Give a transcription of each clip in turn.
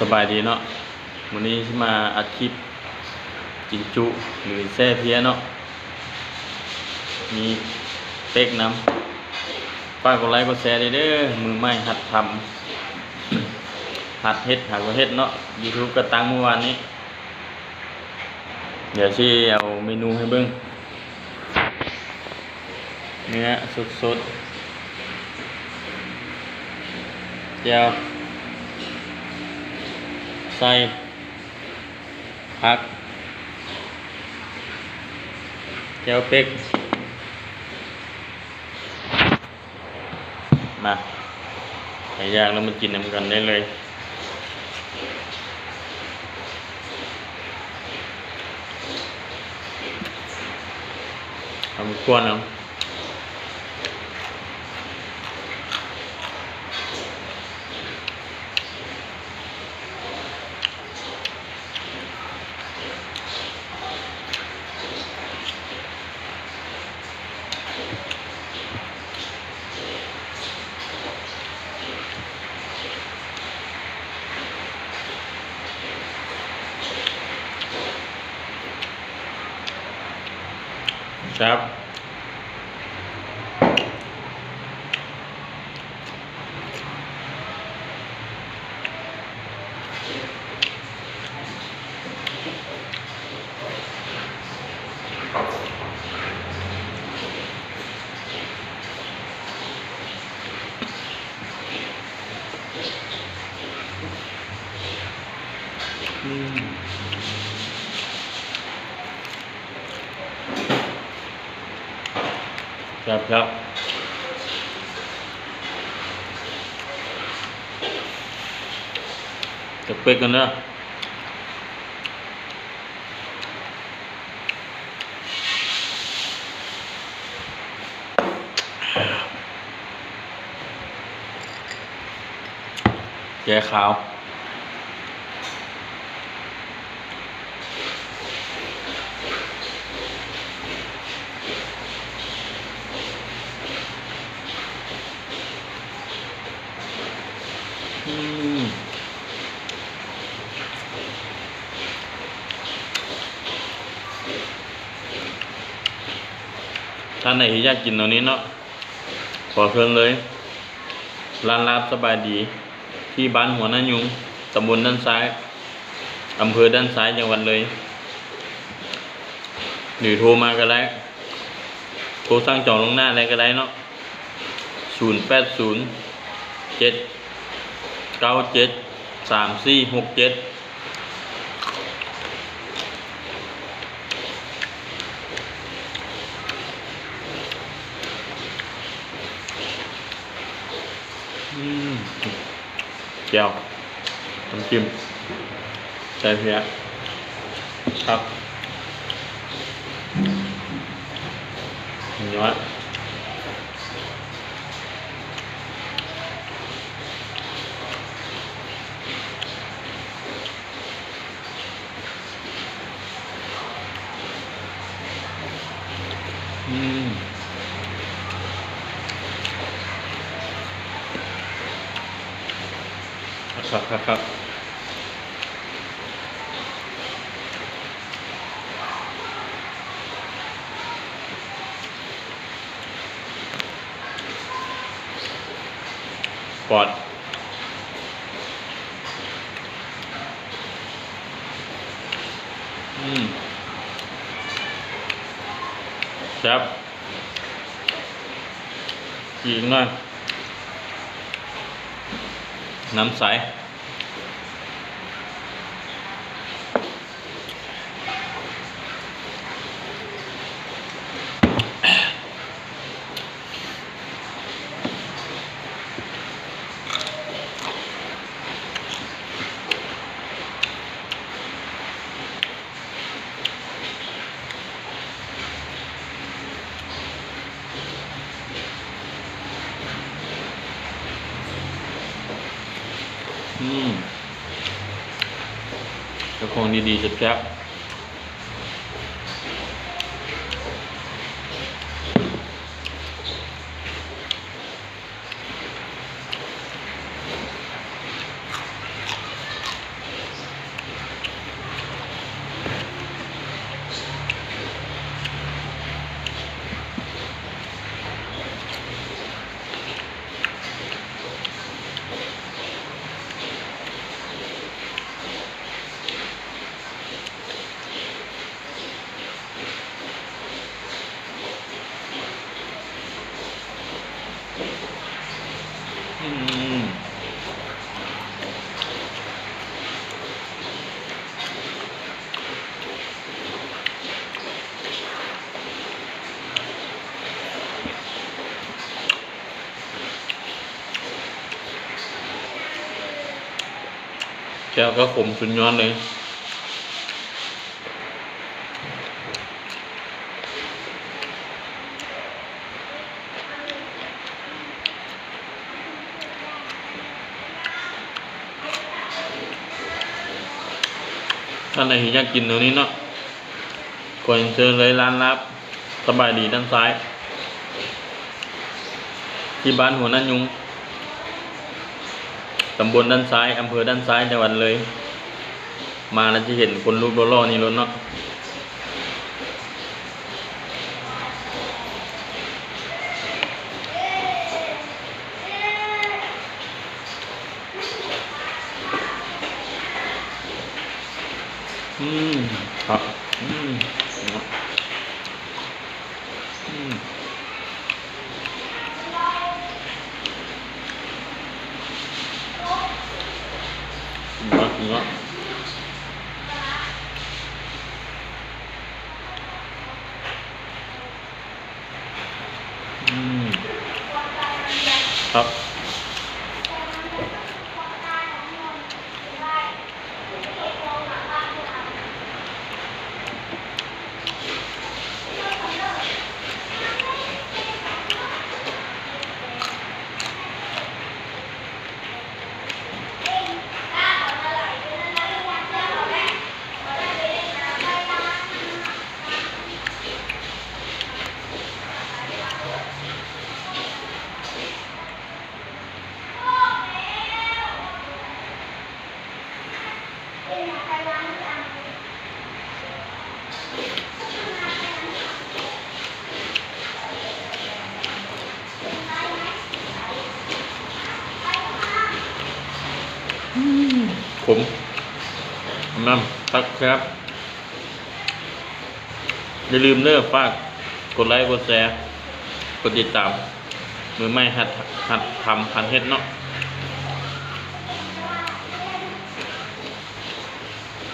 สบายดีเนาะวันนี้มาอัดคลิปกินจุหรือแซ่เพี้ยเนาะมีเป็กน้ำฝากกดไลค์กดแชร์เด้อมือใหม่หัดทำหัดเฮ็ดเนาะ YouTube ก็ตั้งเมื่อวานนี้เดี๋ยวชี้เอาเมนูให้เบิ่งเนื้อสดๆแจ่วใส่ผักแจ่วเป็กมาไก่ย่างแล้วมากินน้ำกันได้เลยทำก้วนเอาครับครับจะเป็กกันนะแกะขาวท่านไหนที่อยากกินตรงนี้เนาะขอเชิญเลยร้านลาบสบายดีที่บ้านหัวหน้ายุงตำบลด้านซ้ายอำเภอด้านซ้ายจังหวัดเลยหรือโทรมาก็ได้โทรสั่งจองลงหน้าอะไรก็ได้เนาะ0807973467แก้วน้ำจิ้มใส่เพี้ยครับเนื้อครับปอดครับอีกหน่อยน้ำใสเจ้าของดีๆแซ่บ แก้วก็ขมสุดยอดเลยท่านไหนอยากกินตรงนี้เนาะก่อนเชิญเลยร้านลับสบายดีด้านซ้าย ที่บ้านหัวนั่นยุงตำบลด้านซ้ายอำเภอด้านซ้ายจังหวัดเลยมาแล้วจะเห็นคนลูกโดโล่นี่รถเนาะครับเนื้อครับผมน้ำตักครับอย่าลืมเด้อฝากกดไลค์กดแชร์กดติดตามมือไม่หัดทำหัดเฮ็ดเนาะ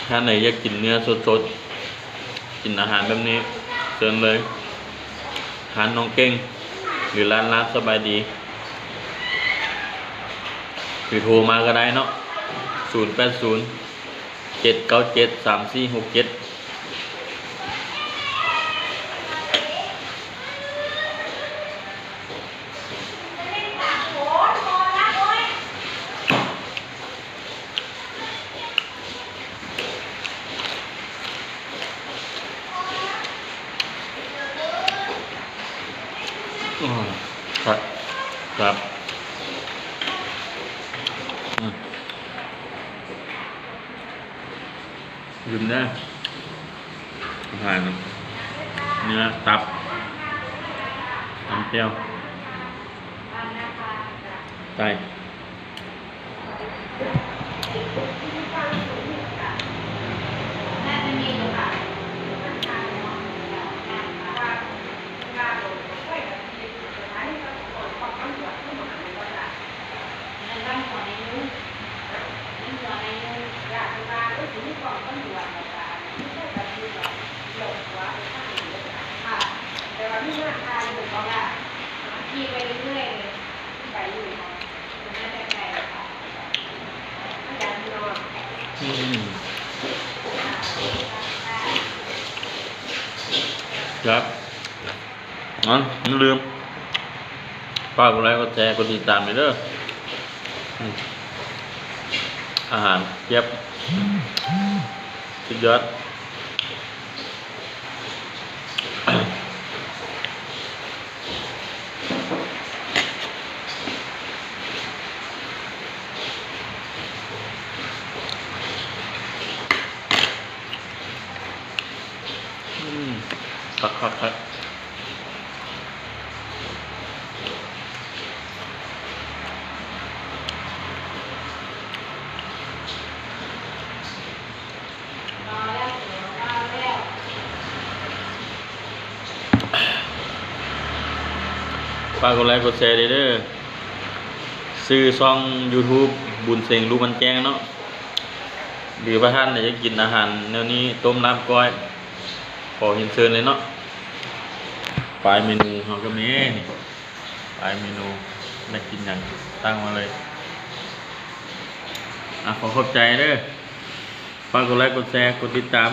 ถ้าไหนอยากกินเนื้อสดๆกินอาหารแบบนี้เชิญเลยร้านน้องเก่งหรือร้านสบายดีหรือโทรมาก็ได้เนาะ0807973467ครับครับลืมได้ผ่านเนื้อตับน้ำเปรี้ยวไก่ครับงั้นอย่าลืมฝากกดไลค์กดแชร์กดติดตามด้วยเด้ออาหารเย็บสุดยอดครับฝากกดไลค์กดแชร์ด้วยเด้อซื้อช่อง YouTube บุญเสงรู้มันแจ้งเนาะหรือว่าท่านอยากจะกินอาหารแนวนี้ต้มน้ำก้อยขอเห็นเชิญเลยเนาะปลายเมนูเขาก็มีปลายเมนูได้กินอย่างตั้งมาเลย ขอขอบใจเด้อฝากกดไลค์กดแชร์กดติดตาม